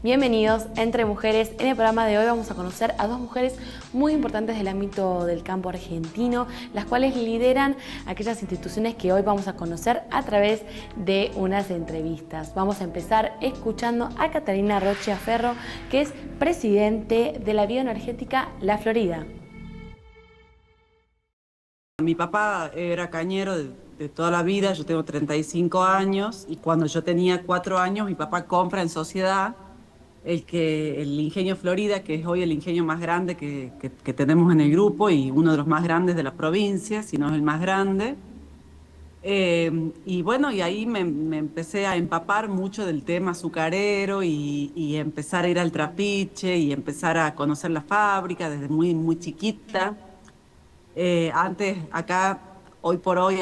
Bienvenidos a Entre Mujeres. En el programa de hoy vamos a conocer a dos mujeres muy importantes del ámbito del campo argentino, las cuales lideran aquellas instituciones que hoy vamos a conocer a través de unas entrevistas. Vamos a empezar escuchando a Catalina Rocha Ferro, que es presidente de la bioenergética La Florida. Mi papá era cañero de toda la vida, yo tengo 35 años y cuando yo tenía 4 años mi papá compra en sociedad el Ingenio Florida, que es hoy el ingenio más grande que tenemos en el grupo y uno de los más grandes de la provincia, si no es el más grande. Y bueno, y ahí me empecé a empapar mucho del tema azucarero y empezar a ir al trapiche y empezar a conocer la fábrica desde muy, muy chiquita. Antes, acá, hoy por hoy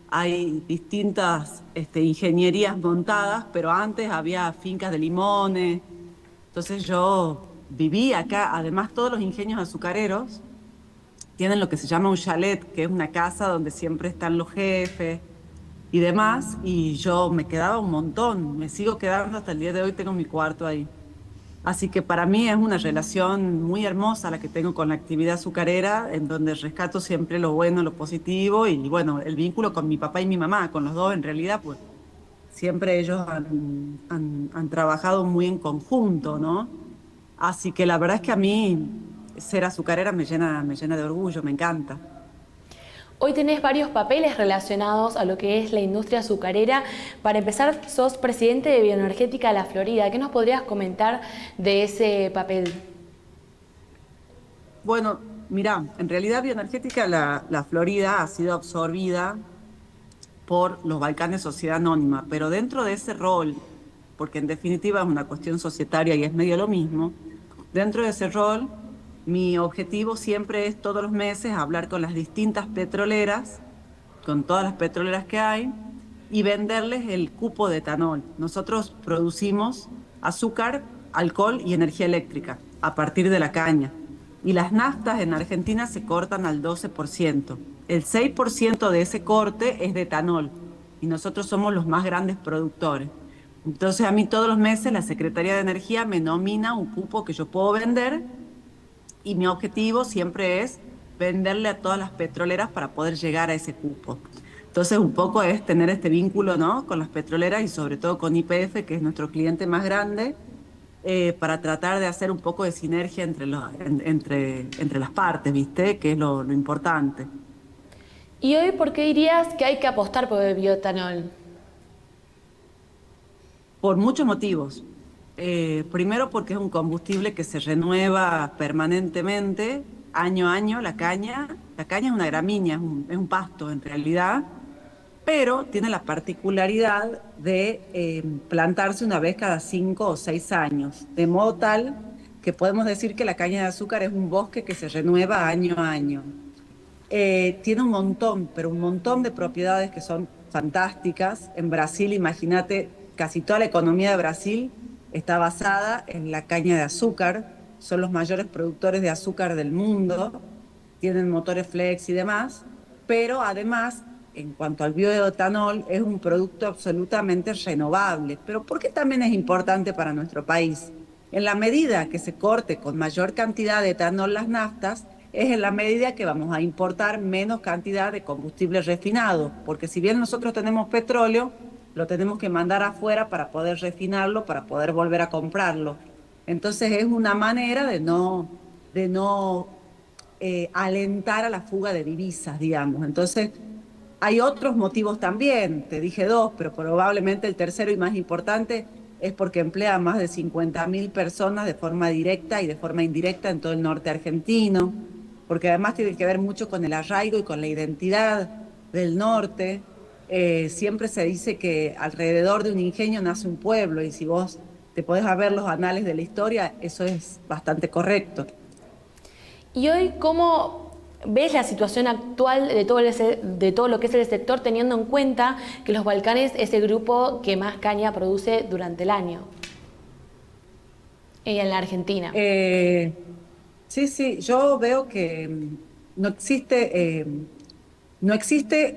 hay distintas ingenierías montadas, pero antes había fincas de limones. Entonces yo viví acá. Además, todos los ingenios azucareros tienen lo que se llama un chalet, que es una casa donde siempre están los jefes y demás. Y yo me quedaba un montón, me sigo quedando hasta el día de hoy, tengo mi cuarto ahí. Así que para mí es una relación muy hermosa la que tengo con la actividad azucarera, en donde rescato siempre lo bueno, lo positivo y bueno, el vínculo con mi papá y mi mamá, con los dos en realidad, pues siempre ellos han trabajado muy en conjunto, ¿no? Así que la verdad es que a mí ser azucarera me llena de orgullo, me encanta. Hoy tenés varios papeles relacionados a lo que es la industria azucarera. Para empezar, sos presidente de Bioenergética La Florida. ¿Qué nos podrías comentar de ese papel? Bueno, mira, en realidad Bioenergética la Florida ha sido absorbida por los Balcanes Sociedad Anónima, pero dentro de ese rol, porque en definitiva es una cuestión societaria y es medio lo mismo, dentro de ese rol, mi objetivo siempre es todos los meses hablar con las distintas petroleras, con todas las petroleras que hay, y venderles el cupo de etanol. Nosotros producimos azúcar, alcohol y energía eléctrica a partir de la caña. Y las naftas en Argentina se cortan al 12%. El 6% de ese corte es de etanol y nosotros somos los más grandes productores. Entonces a mí todos los meses la Secretaría de Energía me nomina un cupo que yo puedo vender y mi objetivo siempre es venderle a todas las petroleras para poder llegar a ese cupo. Entonces, un poco es tener este vínculo, ¿no?, con las petroleras y sobre todo con YPF, que es nuestro cliente más grande, para tratar de hacer un poco de sinergia entre las partes, ¿viste? Que es lo importante. ¿Y hoy por qué dirías que hay que apostar por el bioetanol? Por muchos motivos. Primero porque es un combustible que se renueva permanentemente, año a año, la caña. La caña es una gramínea, es un pasto en realidad, pero tiene la particularidad de plantarse una vez cada 5 o 6 años, de modo tal que podemos decir que la caña de azúcar es un bosque que se renueva año a año. Tiene un montón, pero un montón de propiedades que son fantásticas. En Brasil, imagínate, casi toda la economía de Brasil está basada en la caña de azúcar. Son los mayores productores de azúcar del mundo, tienen motores flex y demás, pero además, en cuanto al bioetanol, es un producto absolutamente renovable. Pero ¿por qué también es importante para nuestro país? En la medida que se corte con mayor cantidad de etanol las naftas, es en la medida que vamos a importar menos cantidad de combustible refinado, porque si bien nosotros tenemos petróleo, lo tenemos que mandar afuera para poder refinarlo, para poder volver a comprarlo. Entonces es una manera de no alentar a la fuga de divisas, digamos. Entonces hay otros motivos también, te dije dos, pero probablemente el tercero y más importante es porque emplea a más de 50.000 personas de forma directa y de forma indirecta en todo el norte argentino, porque además tiene que ver mucho con el arraigo y con la identidad del norte. Siempre se dice que alrededor de un ingenio nace un pueblo y si vos te podés ver los anales de la historia, eso es bastante correcto. ¿Y hoy cómo ves la situación actual de todo lo que es el sector, teniendo en cuenta que los Balcanes es el grupo que más caña produce durante el año en la Argentina? Sí, sí, yo veo que no existe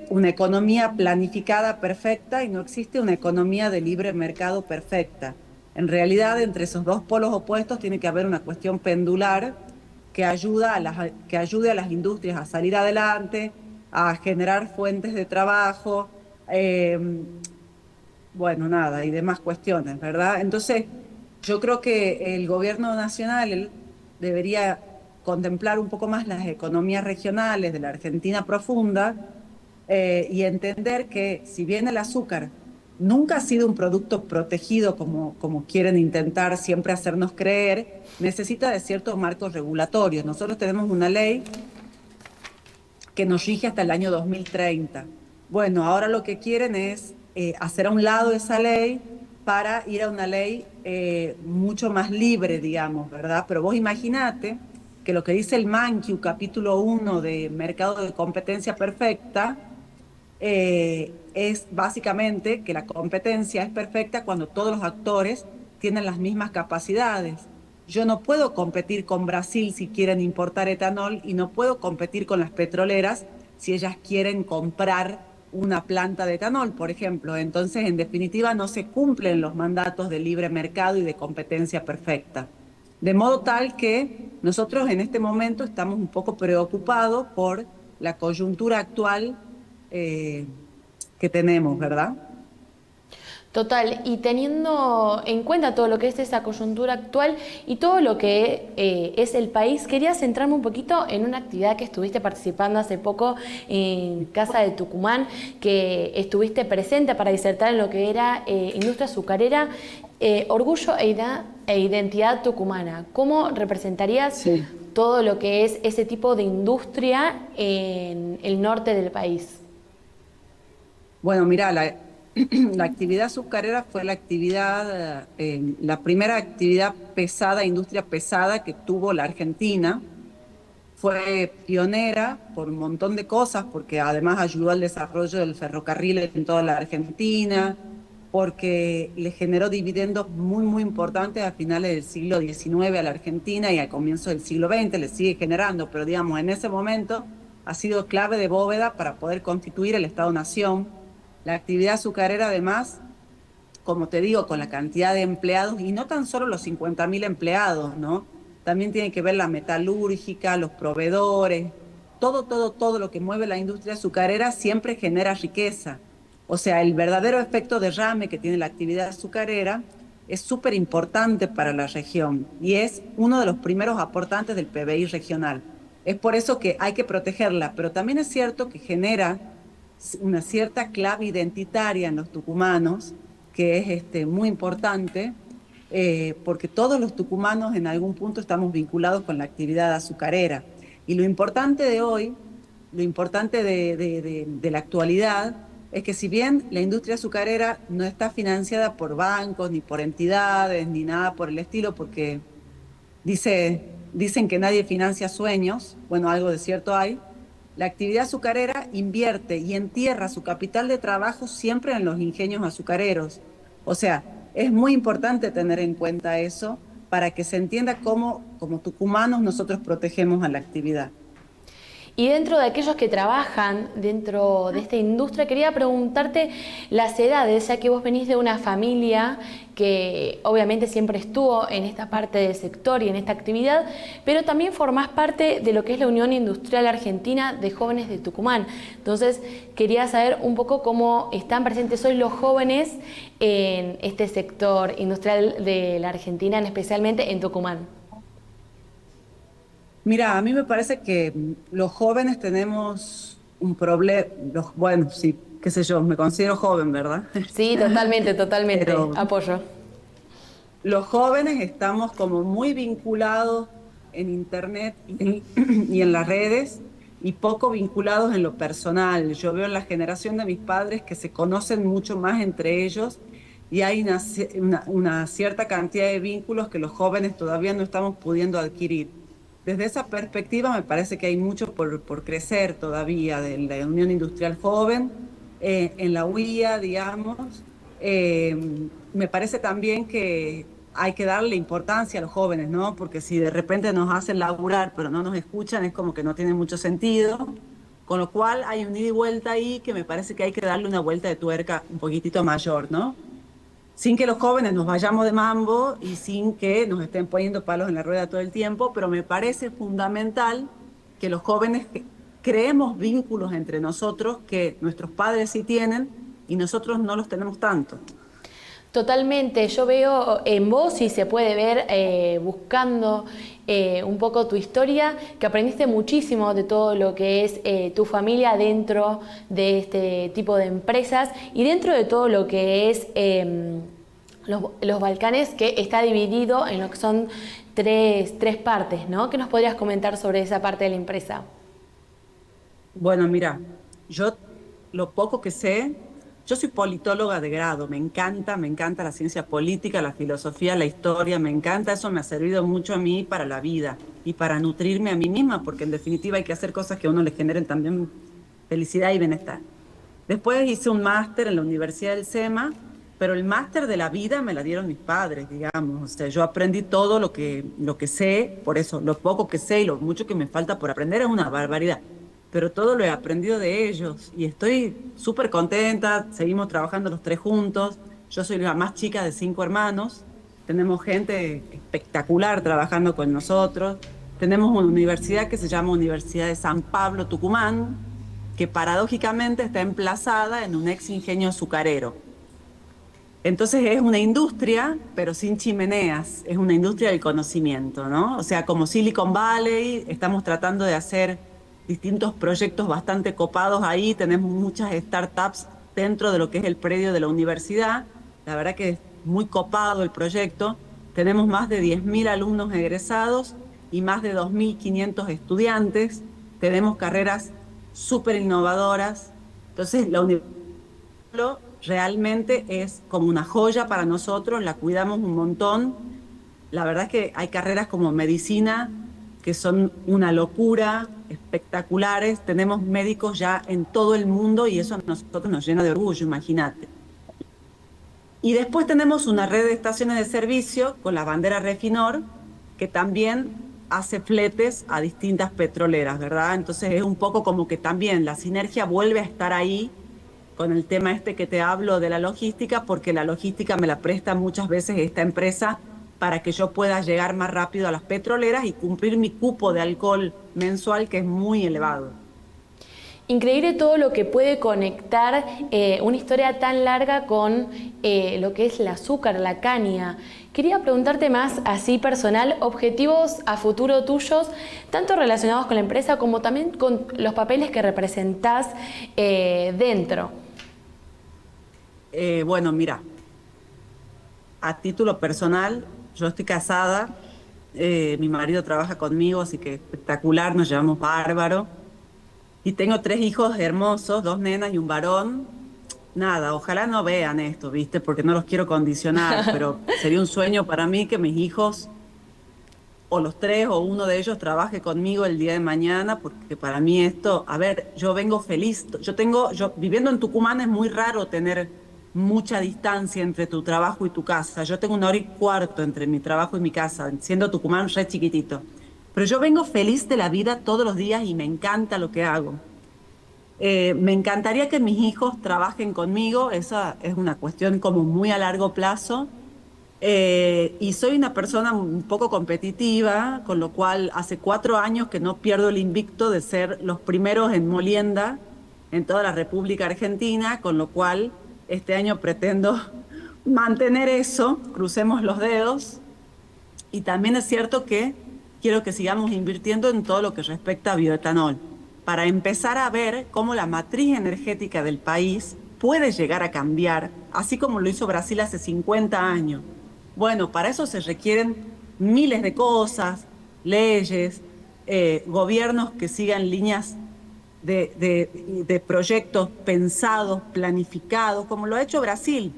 una economía planificada perfecta y no existe una economía de libre mercado perfecta. En realidad, entre esos dos polos opuestos tiene que haber una cuestión pendular que ayude a las industrias a salir adelante, a generar fuentes de trabajo, eh, bueno, nada, y demás cuestiones, ¿verdad? Entonces, yo creo que el gobierno nacional él debería contemplar un poco más las economías regionales de la Argentina profunda y entender que si bien el azúcar nunca ha sido un producto protegido como quieren intentar siempre hacernos creer, necesita de ciertos marcos regulatorios. Nosotros tenemos una ley que nos rige hasta el año 2030. Bueno, ahora lo que quieren es hacer a un lado esa ley para ir a una ley mucho más libre, digamos, ¿verdad? Pero vos imaginate que lo que dice el MANCHIU, capítulo 1 de Mercado de Competencia Perfecta, es básicamente que la competencia es perfecta cuando todos los actores tienen las mismas capacidades. Yo no puedo competir con Brasil si quieren importar etanol y no puedo competir con las petroleras si ellas quieren comprar una planta de etanol, por ejemplo. Entonces, en definitiva, no se cumplen los mandatos de libre mercado y de competencia perfecta. De modo tal que nosotros en este momento estamos un poco preocupados por la coyuntura actual eh, que tenemos, ¿verdad? Total, y teniendo en cuenta todo lo que es esa coyuntura actual y todo lo que es el país, quería centrarme un poquito en una actividad que estuviste participando hace poco en Casa de Tucumán, que estuviste presente para disertar en lo que era industria azucarera, orgullo e identidad tucumana. ¿Cómo representarías Sí. todo lo que es ese tipo de industria en el norte del país? Bueno, mira, la actividad azucarera fue la primera actividad pesada, industria pesada que tuvo la Argentina. Fue pionera por un montón de cosas, porque además ayudó al desarrollo del ferrocarril en toda la Argentina, porque le generó dividendos muy, muy importantes a finales del siglo XIX a la Argentina y al comienzo del siglo XX, le sigue generando, pero digamos, en ese momento ha sido clave de bóveda para poder constituir el Estado-Nación. La actividad azucarera, además, como te digo, con la cantidad de empleados, y no tan solo los 50.000 empleados, ¿no? También tiene que ver la metalúrgica, los proveedores, todo lo que mueve la industria azucarera siempre genera riqueza. O sea, el verdadero efecto derrame que tiene la actividad azucarera es súper importante para la región y es uno de los primeros aportantes del PBI regional. Es por eso que hay que protegerla, pero también es cierto que genera una cierta clave identitaria en los tucumanos, que es muy importante, porque todos los tucumanos en algún punto estamos vinculados con la actividad azucarera. Y lo importante de hoy, lo importante de la actualidad, es que si bien la industria azucarera no está financiada por bancos, ni por entidades, ni nada por el estilo, porque dicen que nadie financia sueños, bueno, algo de cierto hay. La actividad azucarera invierte y entierra su capital de trabajo siempre en los ingenios azucareros. O sea, es muy importante tener en cuenta eso para que se entienda cómo, como tucumanos, nosotros protegemos a la actividad. Y dentro de aquellos que trabajan dentro de esta industria, quería preguntarte las edades, ya que vos venís de una familia que obviamente siempre estuvo en esta parte del sector y en esta actividad, pero también formás parte de lo que es la Unión Industrial Argentina de Jóvenes de Tucumán. Entonces, quería saber un poco cómo están presentes hoy los jóvenes en este sector industrial de la Argentina, especialmente en Tucumán. Mira, a mí me parece que los jóvenes tenemos un problema, bueno, sí, qué sé yo, me considero joven, ¿verdad? Sí, totalmente, totalmente. Pero Apoyo. los jóvenes estamos como muy vinculados en internet y en las redes y poco vinculados en lo personal. Yo veo en la generación de mis padres que se conocen mucho más entre ellos y hay una cierta cantidad de vínculos que los jóvenes todavía no estamos pudiendo adquirir. Desde esa perspectiva me parece que hay mucho por crecer todavía de la Unión Industrial Joven, en la UIA, digamos. Me parece también que hay que darle importancia a los jóvenes, ¿no? Porque si de repente nos hacen laburar pero no nos escuchan, es como que no tiene mucho sentido. Con lo cual hay un ida y vuelta ahí que me parece que hay que darle una vuelta de tuerca un poquitito mayor, ¿no? sin que los jóvenes nos vayamos de mambo y sin que nos estén poniendo palos en la rueda todo el tiempo, pero me parece fundamental que los jóvenes creemos vínculos entre nosotros que nuestros padres sí tienen y nosotros no los tenemos tanto. Totalmente, yo veo en vos y se puede ver buscando un poco tu historia, que aprendiste muchísimo de todo lo que es tu familia dentro de este tipo de empresas y dentro de todo lo que es los Balcanes, que está dividido en lo que son tres partes, ¿no? ¿Qué nos podrías comentar sobre esa parte de la empresa? Bueno, mira, yo lo poco que sé, yo soy politóloga de grado, me encanta la ciencia política, la filosofía, la historia, me encanta, eso me ha servido mucho a mí para la vida y para nutrirme a mí misma, porque en definitiva hay que hacer cosas que a uno le generen también felicidad y bienestar. Después hice un máster en la Universidad del SEMA, pero el máster de la vida me la dieron mis padres, digamos. O sea, yo aprendí todo lo que sé, por eso lo poco que sé y lo mucho que me falta por aprender es una barbaridad. Pero todo lo he aprendido de ellos y estoy súper contenta. Seguimos trabajando los tres juntos. Yo soy la más chica de 5 hermanos. Tenemos gente espectacular trabajando con nosotros. Tenemos una universidad que se llama Universidad de San Pablo, Tucumán, que paradójicamente está emplazada en un ex ingenio azucarero. Entonces es una industria, pero sin chimeneas, es una industria del conocimiento, ¿no? O sea, como Silicon Valley, estamos tratando de hacer distintos proyectos bastante copados ahí, tenemos muchas startups dentro de lo que es el predio de la universidad, la verdad que es muy copado el proyecto, tenemos más de 10.000 alumnos egresados y más de 2.500 estudiantes, tenemos carreras súper innovadoras, entonces la universidad realmente es como una joya para nosotros, la cuidamos un montón. La verdad es que hay carreras como medicina que son una locura, espectaculares. Tenemos médicos ya en todo el mundo y eso a nosotros nos llena de orgullo, imagínate. Y después tenemos una red de estaciones de servicio con la bandera Refinor, que también hace fletes a distintas petroleras, ¿verdad? Entonces es un poco como que también la sinergia vuelve a estar ahí con el tema este que te hablo de la logística, porque la logística me la presta muchas veces esta empresa para que yo pueda llegar más rápido a las petroleras y cumplir mi cupo de alcohol mensual, que es muy elevado. Increíble todo lo que puede conectar una historia tan larga con lo que es el azúcar, la caña. Quería preguntarte más, así personal, objetivos a futuro tuyos, tanto relacionados con la empresa como también con los papeles que representás dentro. Bueno, mira, a título personal, yo estoy casada, mi marido trabaja conmigo, así que espectacular, nos llevamos bárbaro. Y tengo 3 hijos hermosos, 2 nenas y un varón. Nada, ojalá no vean esto, ¿viste? Porque no los quiero condicionar, pero sería un sueño para mí que mis hijos, o los tres, o uno de ellos, trabaje conmigo el día de mañana, porque para mí esto, a ver, yo vengo feliz. Viviendo en Tucumán es muy raro tener mucha distancia entre tu trabajo y tu casa. Yo tengo 1 hora y cuarto entre mi trabajo y mi casa, siendo Tucumán re chiquitito. Pero yo vengo feliz de la vida todos los días y me encanta lo que hago. Me encantaría que mis hijos trabajen conmigo, esa es una cuestión como muy a largo plazo. Y soy una persona un poco competitiva, con lo cual hace 4 años que no pierdo el invicto de ser los primeros en molienda en toda la República Argentina, con lo cual este año pretendo mantener eso, crucemos los dedos. Y también es cierto que quiero que sigamos invirtiendo en todo lo que respecta a bioetanol, para empezar a ver cómo la matriz energética del país puede llegar a cambiar, así como lo hizo Brasil hace 50 años. Bueno, para eso se requieren miles de cosas, leyes, gobiernos que sigan líneas de proyectos pensados, planificados, como lo ha hecho Brasil.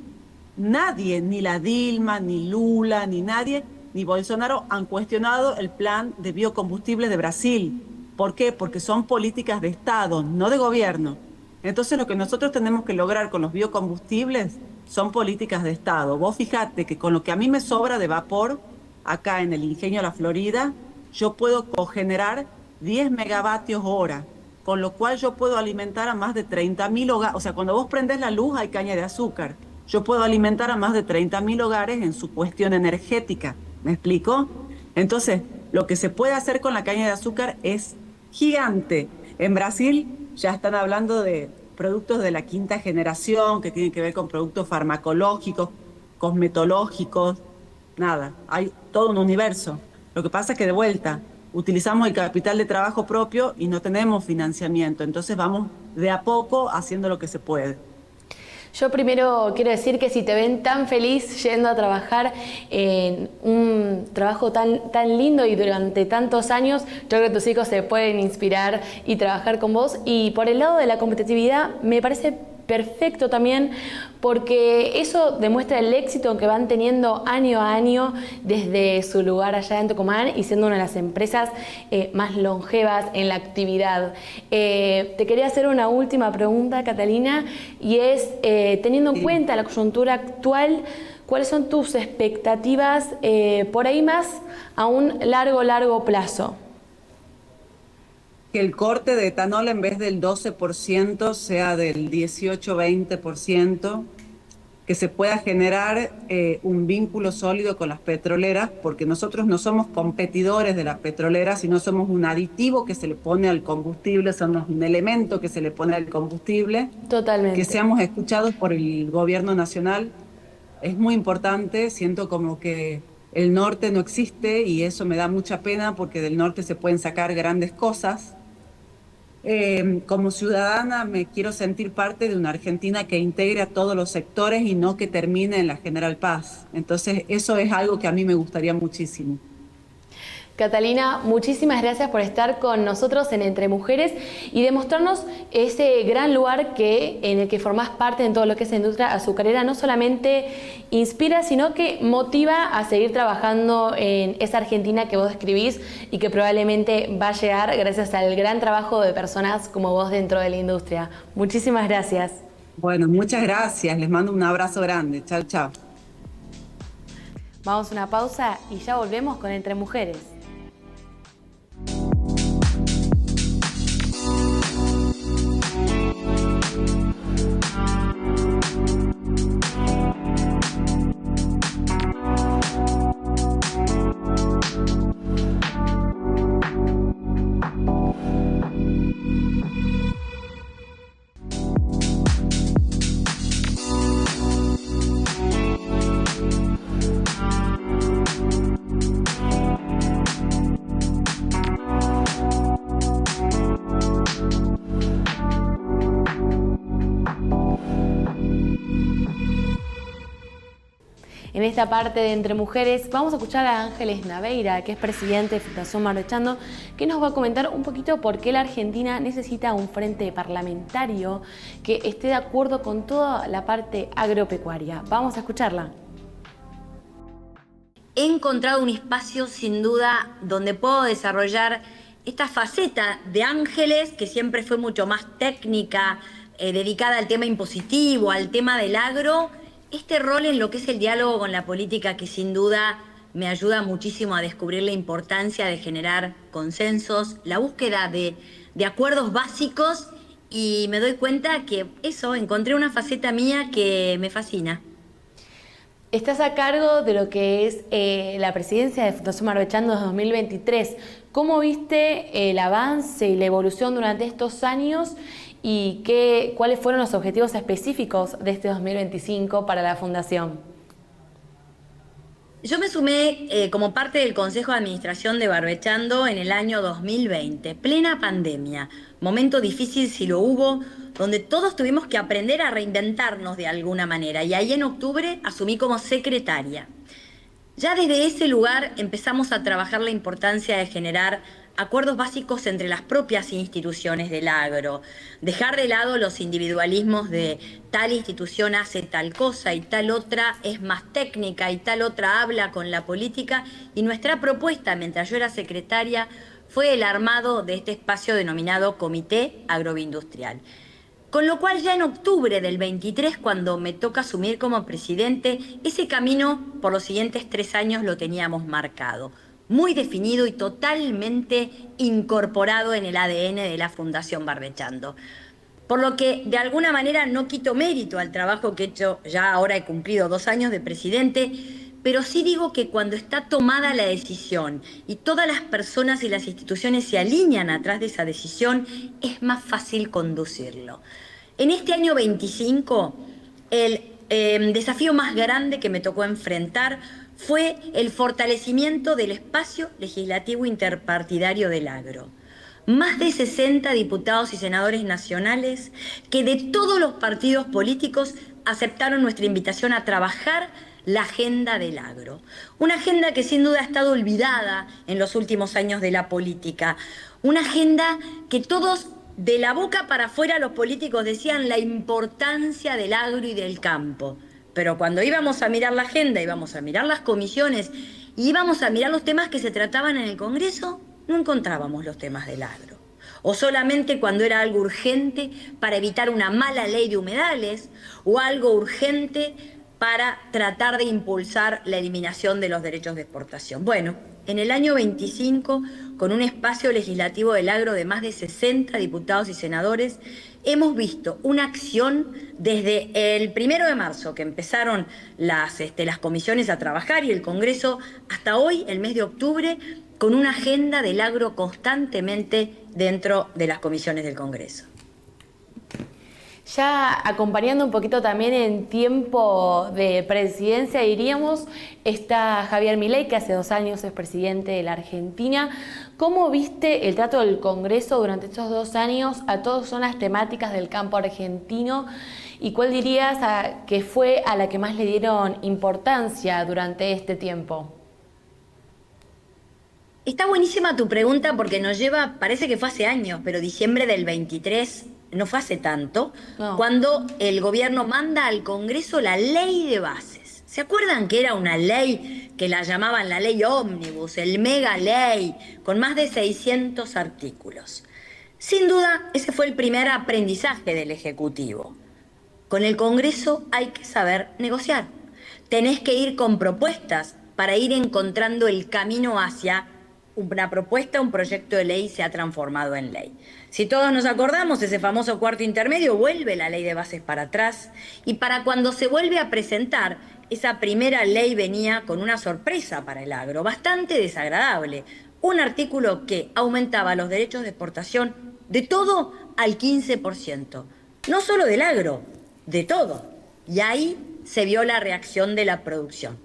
Nadie, ni la Dilma, ni Lula, ni nadie, ni Bolsonaro han cuestionado el plan de biocombustibles de Brasil. ¿Por qué? Porque son políticas de Estado, no de gobierno. Entonces lo que nosotros tenemos que lograr con los biocombustibles son políticas de Estado. Vos fijate que con lo que a mí me sobra de vapor, acá en el Ingenio La Florida, yo puedo cogenerar 10 megavatios hora, con lo cual yo puedo alimentar a más de 30.000 hogares. O sea, cuando vos prendés la luz hay caña de azúcar. yo puedo alimentar a más de 30.000 hogares en su cuestión energética. ¿Me explico? Entonces, lo que se puede hacer con la caña de azúcar es gigante. En Brasil ya están hablando de productos de la quinta generación que tienen que ver con productos farmacológicos, cosmetológicos, nada, hay todo un universo. Lo que pasa es que de vuelta utilizamos el capital de trabajo propio y no tenemos financiamiento, entonces vamos de a poco haciendo lo que se puede. Yo primero quiero decir que si te ven tan feliz yendo a trabajar en un trabajo tan lindo y durante tantos años, yo creo que tus hijos se pueden inspirar y trabajar con vos. Y por el lado de la competitividad, me parece perfecto también, porque eso demuestra el éxito que van teniendo año a año desde su lugar allá en Tucumán y siendo una de las empresas más longevas en la actividad. Te quería hacer una última pregunta, Catalina, y es, teniendo en cuenta la coyuntura actual, ¿cuáles son tus expectativas por ahí más a un largo plazo? Que el corte de etanol en vez del 12% sea del 18-20%, que se pueda generar un vínculo sólido con las petroleras, porque nosotros no somos competidores de las petroleras, sino somos un aditivo que se le pone al combustible, somos un elemento que se le pone al combustible. Totalmente. Que seamos escuchados por el gobierno nacional es muy importante. Siento como que el norte no existe y eso me da mucha pena porque del norte se pueden sacar grandes cosas. Como ciudadana me quiero sentir parte de una Argentina que integre a todos los sectores y no que termine en la General Paz. Entonces eso es algo que a mí me gustaría muchísimo. Catalina, muchísimas gracias por estar con nosotros en Entre Mujeres y demostrarnos ese gran lugar en el que formás parte en todo lo que es la industria azucarera. No solamente inspira, sino que motiva a seguir trabajando en esa Argentina que vos describís y que probablemente va a llegar gracias al gran trabajo de personas como vos dentro de la industria. Muchísimas gracias. Bueno, muchas gracias. Les mando un abrazo grande. Chao, chao. Vamos a una pausa y ya volvemos con Entre Mujeres. En esta parte de Entre Mujeres vamos a escuchar a Ángeles Naveira, que es presidente de Fundación Barbechando, que nos va a comentar un poquito por qué la Argentina necesita un frente parlamentario que esté de acuerdo con toda la parte agropecuaria. Vamos a escucharla. He encontrado un espacio sin duda donde puedo desarrollar esta faceta de Ángeles, que siempre fue mucho más técnica, dedicada al tema impositivo, al tema del agro. Este rol en lo que es el diálogo con la política, que sin duda me ayuda muchísimo a descubrir la importancia de generar consensos, la búsqueda de acuerdos básicos, y me doy cuenta que encontré una faceta mía que me fascina. Estás a cargo de lo que es la presidencia de Fundación Barbechando 2023. ¿Cómo viste el avance y la evolución durante estos años y cuáles fueron los objetivos específicos de este 2025 para la Fundación? Yo me sumé como parte del Consejo de Administración de Barbechando en el año 2020, plena pandemia, momento difícil si lo hubo, donde todos tuvimos que aprender a reinventarnos de alguna manera, y ahí en octubre asumí como secretaria. Ya desde ese lugar empezamos a trabajar la importancia de generar acuerdos básicos entre las propias instituciones del agro, dejar de lado los individualismos de tal institución hace tal cosa y tal otra es más técnica y tal otra habla con la política, y nuestra propuesta, mientras yo era secretaria, fue el armado de este espacio denominado Comité Agroindustrial. Con lo cual ya en octubre del 23, cuando me toca asumir como presidente, ese camino por los siguientes 3 años lo teníamos marcado, muy definido y totalmente incorporado en el ADN de la Fundación Barbechando. Por lo que de alguna manera no quito mérito al trabajo que he hecho, ya ahora he cumplido 2 años de presidente, pero sí digo que cuando está tomada la decisión y todas las personas y las instituciones se alinean atrás de esa decisión, es más fácil conducirlo. En este año 25, el desafío más grande que me tocó enfrentar fue el fortalecimiento del espacio legislativo interpartidario del agro. Más de 60 diputados y senadores nacionales que de todos los partidos políticos aceptaron nuestra invitación a trabajar la agenda del agro. Una agenda que sin duda ha estado olvidada en los últimos años de la política. Una agenda que todos de la boca para afuera los políticos decían la importancia del agro y del campo. Pero cuando íbamos a mirar la agenda, íbamos a mirar las comisiones y íbamos a mirar los temas que se trataban en el Congreso, no encontrábamos los temas del agro. O solamente cuando era algo urgente para evitar una mala ley de humedales o algo urgente para tratar de impulsar la eliminación de los derechos de exportación. Bueno, en el año 25, con un espacio legislativo del agro de más de 60 diputados y senadores, hemos visto una acción desde el 1 de marzo, que empezaron las comisiones a trabajar y el Congreso, hasta hoy, el mes de octubre, con una agenda del agro constantemente dentro de las comisiones del Congreso. Ya acompañando un poquito también en tiempo de presidencia, diríamos, está Javier Milei, que hace 2 años es presidente de la Argentina. ¿Cómo viste el trato del Congreso durante estos 2 años a todas son las temáticas del campo argentino? ¿Y cuál dirías que fue a la que más le dieron importancia durante este tiempo? Está buenísima tu pregunta porque nos lleva, parece que fue hace años, pero diciembre del 23, no fue hace tanto, No. cuando el gobierno manda al Congreso la ley de bases. ¿Se acuerdan que era una ley que la llamaban la ley ómnibus, el mega ley, con más de 600 artículos? Sin duda, ese fue el primer aprendizaje del Ejecutivo. Con el Congreso hay que saber negociar. Tenés que ir con propuestas para ir encontrando el camino hacia una propuesta, un proyecto de ley se ha transformado en ley. Si todos nos acordamos, ese famoso cuarto intermedio vuelve la ley de bases para atrás y para cuando se vuelve a presentar, esa primera ley venía con una sorpresa para el agro, bastante desagradable. Un artículo que aumentaba los derechos de exportación de todo al 15%. No solo del agro, de todo. Y ahí se vio la reacción de la producción.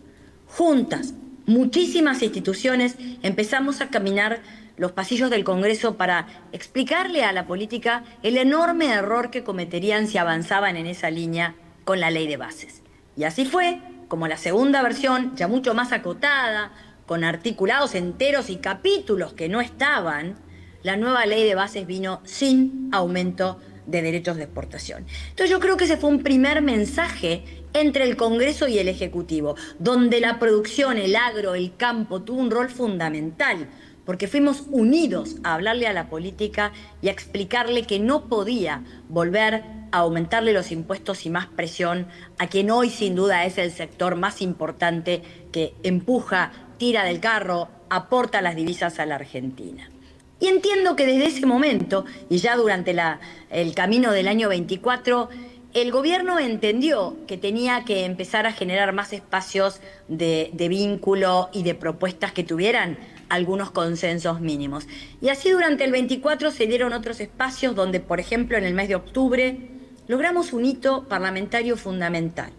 Juntas, muchísimas instituciones empezamos a caminar los pasillos del Congreso para explicarle a la política el enorme error que cometerían si avanzaban en esa línea con la ley de bases. Y así fue, como la segunda versión, ya mucho más acotada, con articulados enteros y capítulos que no estaban, la nueva ley de bases vino sin aumento de derechos de exportación. Entonces yo creo que ese fue un primer mensaje entre el Congreso y el Ejecutivo, donde la producción, el agro, el campo tuvo un rol fundamental, porque fuimos unidos a hablarle a la política y a explicarle que no podía volver a aumentarle los impuestos y más presión a quien hoy sin duda es el sector más importante que empuja, tira del carro, aporta las divisas a la Argentina. Y entiendo que desde ese momento, y ya durante el camino del año 24, el gobierno entendió que tenía que empezar a generar más espacios de vínculo y de propuestas que tuvieran algunos consensos mínimos. Y así durante el 24 se dieron otros espacios donde, por ejemplo, en el mes de octubre, logramos un hito parlamentario fundamental.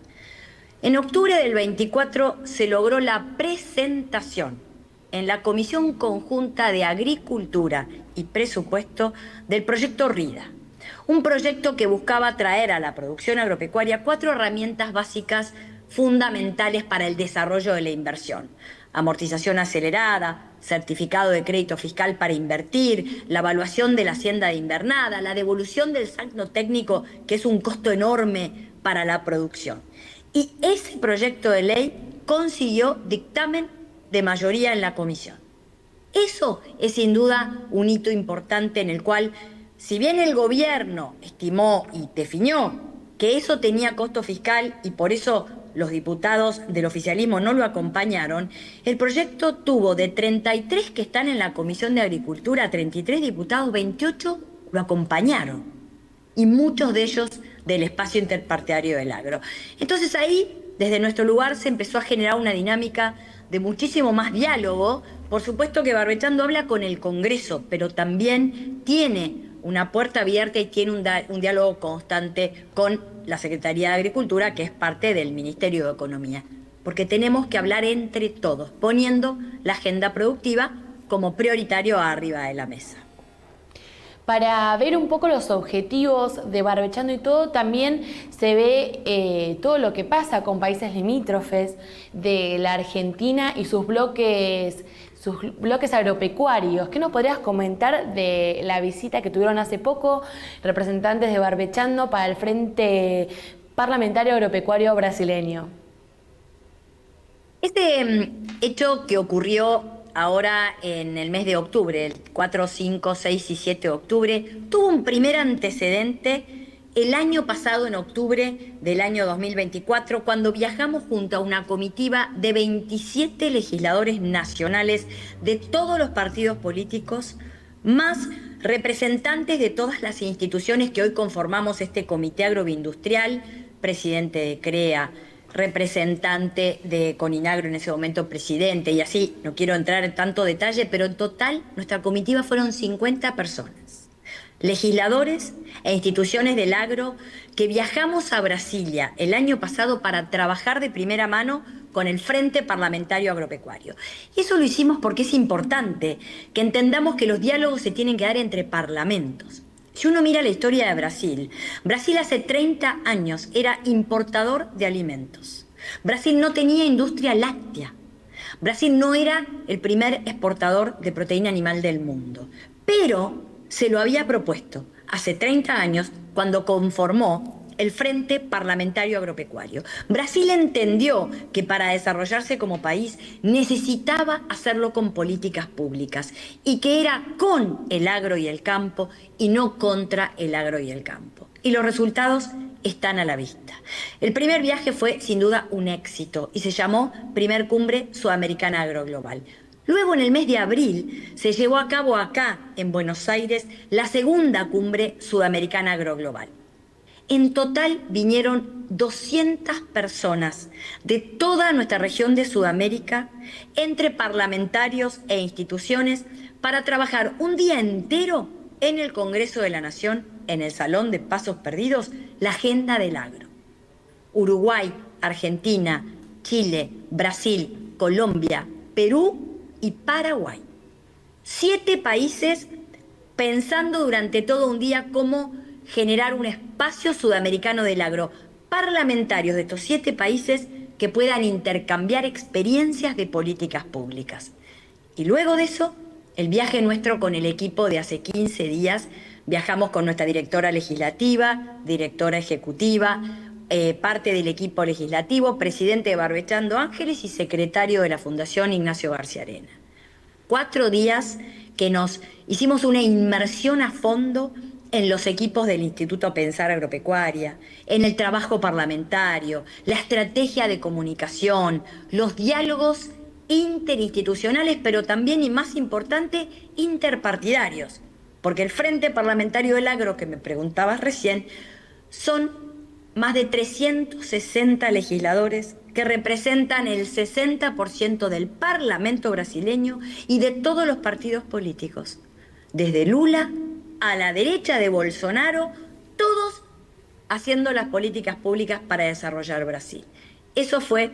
En octubre del 24 se logró la presentación en la Comisión Conjunta de Agricultura y Presupuesto del proyecto RIDA, un proyecto que buscaba traer a la producción agropecuaria 4 herramientas básicas fundamentales para el desarrollo de la inversión: amortización acelerada, certificado de crédito fiscal para invertir, la evaluación de la hacienda de invernada, la devolución del saldo técnico, que es un costo enorme para la producción. Y ese proyecto de ley consiguió dictamen de mayoría en la comisión. Eso es sin duda un hito importante en el cual, si bien el gobierno estimó y definió que eso tenía costo fiscal y por eso los diputados del oficialismo no lo acompañaron, el proyecto tuvo de 33 que están en la Comisión de Agricultura, 33 diputados, 28 lo acompañaron. y muchos de ellos del espacio interpartidario del agro. Entonces ahí, desde nuestro lugar, se empezó a generar una dinámica de muchísimo más diálogo. Por supuesto que Barbechando habla con el Congreso, pero también tiene una puerta abierta y tiene un diálogo constante con la Secretaría de Agricultura, que es parte del Ministerio de Economía, porque tenemos que hablar entre todos, poniendo la agenda productiva como prioritario arriba de la mesa. Para ver un poco los objetivos de Barbechando y todo, también se ve todo lo que pasa con países limítrofes de la Argentina y sus bloques agropecuarios. ¿Qué nos podrías comentar de la visita que tuvieron hace poco representantes de Barbechando para el Frente Parlamentario Agropecuario brasileño? Este hecho que ocurrió ahora en el mes de octubre, el 4, 5, 6 y 7 de octubre, tuvo un primer antecedente el año pasado, en octubre del año 2024, cuando viajamos junto a una comitiva de 27 legisladores nacionales de todos los partidos políticos, más representantes de todas las instituciones que hoy conformamos este Comité Agroindustrial, presidente de CREA, representante de Coninagro en ese momento, presidente, y así, no quiero entrar en tanto detalle, pero en total nuestra comitiva fueron 50 personas, legisladores e instituciones del agro, que viajamos a Brasilia el año pasado para trabajar de primera mano con el Frente Parlamentario Agropecuario. Y eso lo hicimos porque es importante que entendamos que los diálogos se tienen que dar entre parlamentos. Si uno mira la historia de Brasil, Brasil hace 30 años era importador de alimentos. Brasil no tenía industria láctea. Brasil no era el primer exportador de proteína animal del mundo. Pero se lo había propuesto hace 30 años cuando conformó el Frente Parlamentario Agropecuario. Brasil entendió que para desarrollarse como país necesitaba hacerlo con políticas públicas y que era con el agro y el campo y no contra el agro y el campo. Y los resultados están a la vista. El primer viaje fue sin duda un éxito y se llamó Primer Cumbre Sudamericana Agroglobal. Luego, en el mes de abril, se llevó a cabo acá, en Buenos Aires, la segunda Cumbre Sudamericana Agroglobal. En total vinieron 200 personas de toda nuestra región de Sudamérica, entre parlamentarios e instituciones, para trabajar un día entero en el Congreso de la Nación, en el Salón de Pasos Perdidos, la agenda del agro. Uruguay, Argentina, Chile, Brasil, Colombia, Perú y Paraguay. 7 países pensando durante todo un día cómo generar un espacio sudamericano del agro, parlamentarios de estos 7 países que puedan intercambiar experiencias de políticas públicas. Y luego de eso, el viaje nuestro con el equipo de hace 15 días, viajamos con nuestra directora legislativa, directora ejecutiva, parte del equipo legislativo, presidente de Barbechando Ángeles y secretario de la Fundación Ignacio García Arena. 4 días que nos hicimos una inmersión a fondo en los equipos del Instituto Pensar Agropecuaria, en el trabajo parlamentario, la estrategia de comunicación, los diálogos interinstitucionales, pero también, y más importante, interpartidarios. Porque el Frente Parlamentario del Agro, que me preguntabas recién, son más de 360 legisladores que representan el 60% del Parlamento brasileño y de todos los partidos políticos, desde Lula a la derecha de Bolsonaro, todos haciendo las políticas públicas para desarrollar Brasil. Eso fue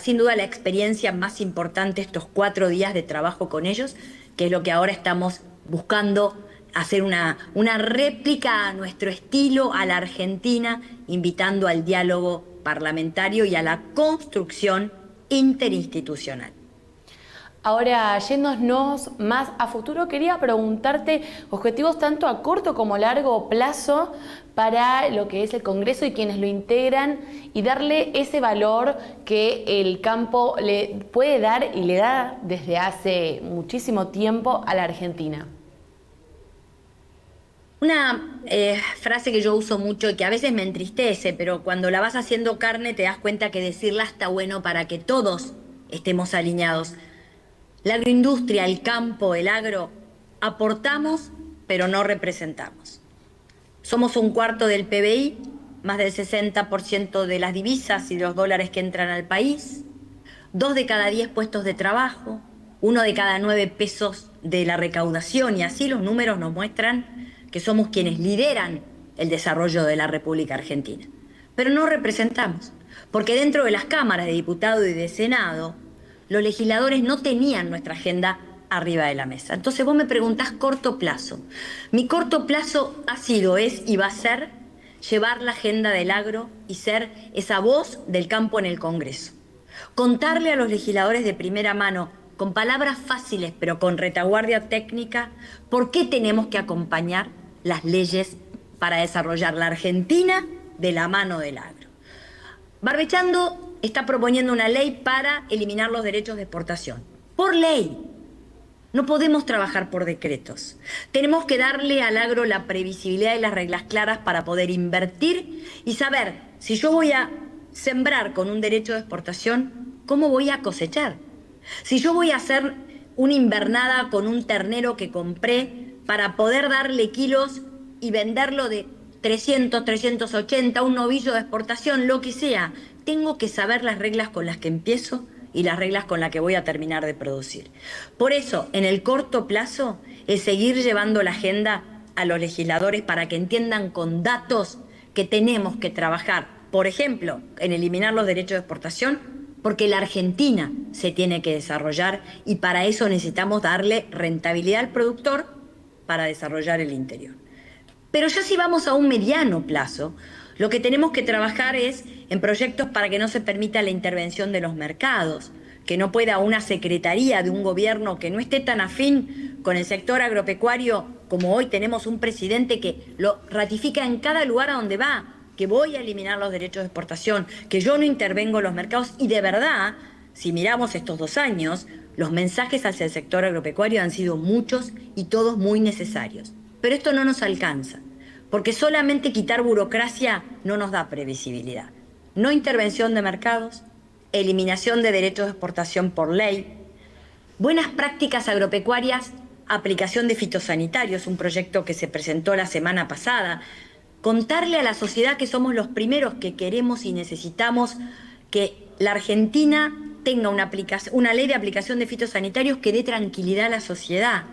sin duda la experiencia más importante, estos 4 días de trabajo con ellos, que es lo que ahora estamos buscando hacer una réplica a nuestro estilo, a la Argentina, invitando al diálogo parlamentario y a la construcción interinstitucional. Ahora, yéndonos más a futuro, quería preguntarte objetivos tanto a corto como a largo plazo para lo que es el Congreso y quienes lo integran, y darle ese valor que el campo le puede dar y le da desde hace muchísimo tiempo a la Argentina. Una frase que yo uso mucho y que a veces me entristece, pero cuando la vas haciendo carne te das cuenta que decirla está bueno para que todos estemos alineados. La agroindustria, el campo, el agro, aportamos, pero no representamos. Somos un cuarto del PBI, más del 60% de las divisas y los dólares que entran al país, 2 de cada 10 puestos de trabajo, 1 de cada 9 pesos de la recaudación, y así los números nos muestran que somos quienes lideran el desarrollo de la República Argentina. Pero no representamos, porque dentro de las cámaras de diputados y de Senado, los legisladores no tenían nuestra agenda arriba de la mesa. Entonces vos me preguntás corto plazo. Mi corto plazo ha sido, es y va a ser llevar la agenda del agro y ser esa voz del campo en el Congreso. Contarle a los legisladores de primera mano, con palabras fáciles pero con retaguardia técnica, por qué tenemos que acompañar las leyes para desarrollar la Argentina de la mano del agro. Barbechando está proponiendo una ley para eliminar los derechos de exportación. Por ley. No podemos trabajar por decretos. Tenemos que darle al agro la previsibilidad y las reglas claras para poder invertir y saber si yo voy a sembrar con un derecho de exportación, ¿cómo voy a cosechar? Si yo voy a hacer una invernada con un ternero que compré para poder darle kilos y venderlo de 300, 380, un novillo de exportación, lo que sea, tengo que saber las reglas con las que empiezo y las reglas con las que voy a terminar de producir. Por eso, en el corto plazo, es seguir llevando la agenda a los legisladores para que entiendan con datos que tenemos que trabajar, por ejemplo, en eliminar los derechos de exportación, porque la Argentina se tiene que desarrollar y para eso necesitamos darle rentabilidad al productor para desarrollar el interior. Pero ya si vamos a un mediano plazo, lo que tenemos que trabajar es en proyectos para que no se permita la intervención de los mercados, que no pueda una secretaría de un gobierno que no esté tan afín con el sector agropecuario como hoy tenemos un presidente que lo ratifica en cada lugar a donde va, que voy a eliminar los derechos de exportación, que yo no intervengo en los mercados y de verdad, si miramos estos 2 años, los mensajes hacia el sector agropecuario han sido muchos y todos muy necesarios. Pero esto no nos alcanza, porque solamente quitar burocracia no nos da previsibilidad. No intervención de mercados, eliminación de derechos de exportación por ley, buenas prácticas agropecuarias, aplicación de fitosanitarios, un proyecto que se presentó la semana pasada, contarle a la sociedad que somos los primeros que queremos y necesitamos que la Argentina tenga una ley de aplicación de fitosanitarios que dé tranquilidad a la sociedad.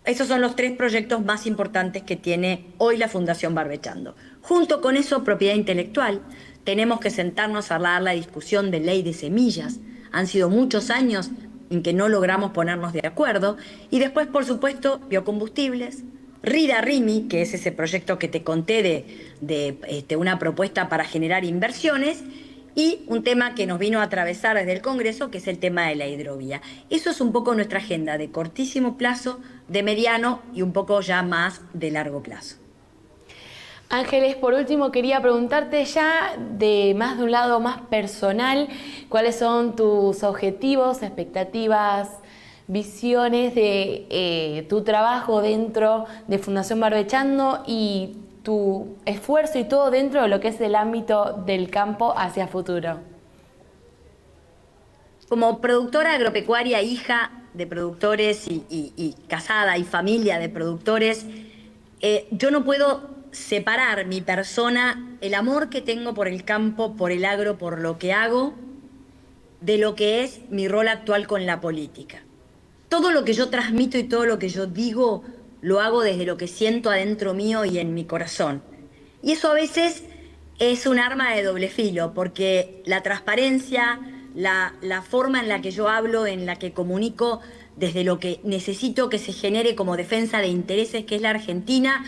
Esos son los 3 proyectos más importantes que tiene hoy la Fundación Barbechando. Junto con eso, propiedad intelectual. Tenemos que sentarnos a dar la discusión de ley de semillas. Han sido muchos años en que no logramos ponernos de acuerdo. Y después, por supuesto, biocombustibles. RIDA-RIMI, que es ese proyecto que te conté de una propuesta para generar inversiones. Y un tema que nos vino a atravesar desde el Congreso, que es el tema de la hidrovía. Eso es un poco nuestra agenda de cortísimo plazo, de mediano y un poco ya más de largo plazo. Ángeles, por último quería preguntarte ya de más de un lado más personal, ¿cuáles son tus objetivos, expectativas, visiones de tu trabajo dentro de Fundación Barbechando y tu esfuerzo y todo dentro de lo que es el ámbito del campo hacia futuro? Como productora agropecuaria, hija de productores y casada y familia de productores, yo no puedo separar mi persona, el amor que tengo por el campo, por el agro, por lo que hago, de lo que es mi rol actual con la política. Todo lo que yo transmito y todo lo que yo digo lo hago desde lo que siento adentro mío y en mi corazón. Y eso a veces es un arma de doble filo, porque la transparencia, la forma en la que yo hablo, en la que comunico desde lo que necesito que se genere como defensa de intereses, que es la Argentina,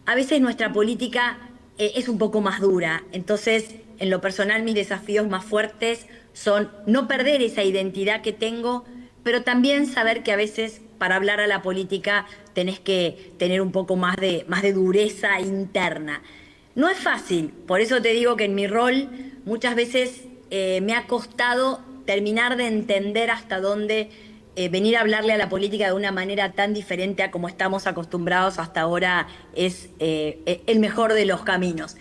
a veces nuestra política es un poco más dura. Entonces, en lo personal, mis desafíos más fuertes son no perder esa identidad que tengo, pero también saber que a veces para hablar a la política tenés que tener un poco más de dureza interna. No es fácil, por eso te digo que en mi rol muchas veces me ha costado terminar de entender hasta dónde venir a hablarle a la política de una manera tan diferente a como estamos acostumbrados hasta ahora es el mejor de los caminos.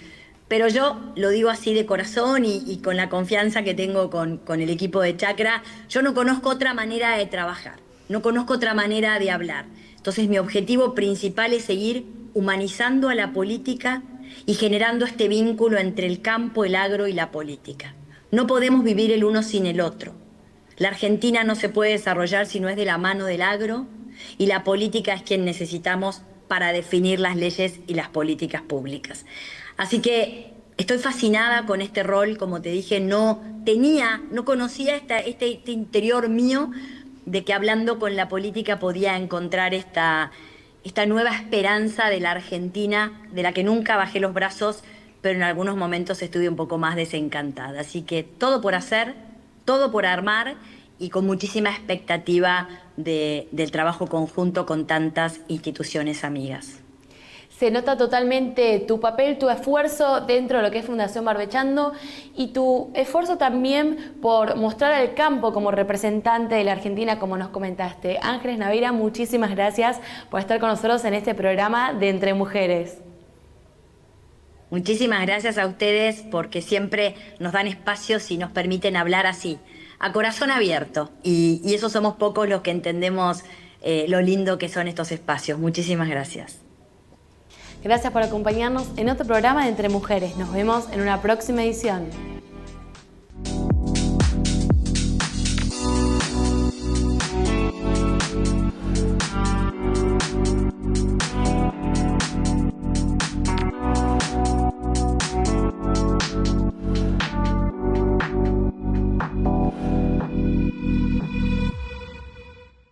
Pero yo lo digo así de corazón y con la confianza que tengo con el equipo de Chacra, yo no conozco otra manera de trabajar, no conozco otra manera de hablar. Entonces mi objetivo principal es seguir humanizando a la política y generando este vínculo entre el campo, el agro y la política. No podemos vivir el uno sin el otro. La Argentina no se puede desarrollar si no es de la mano del agro, y la política es quien necesitamos para definir las leyes y las políticas públicas. Así que estoy fascinada con este rol, como te dije, no conocía este interior mío de que hablando con la política podía encontrar esta nueva esperanza de la Argentina, de la que nunca bajé los brazos, pero en algunos momentos estuve un poco más desencantada. Así que todo por hacer, todo por armar y con muchísima expectativa del trabajo conjunto con tantas instituciones amigas. Se nota totalmente tu papel, tu esfuerzo dentro de lo que es Fundación Barbechando y tu esfuerzo también por mostrar al campo como representante de la Argentina, como nos comentaste. Ángeles Naveira, muchísimas gracias por estar con nosotros en este programa de Entre Mujeres. Muchísimas gracias a ustedes porque siempre nos dan espacios y nos permiten hablar así, a corazón abierto. Y eso somos pocos los que entendemos lo lindo que son estos espacios. Muchísimas gracias. Gracias por acompañarnos en otro programa de Entre Mujeres. Nos vemos en una próxima edición.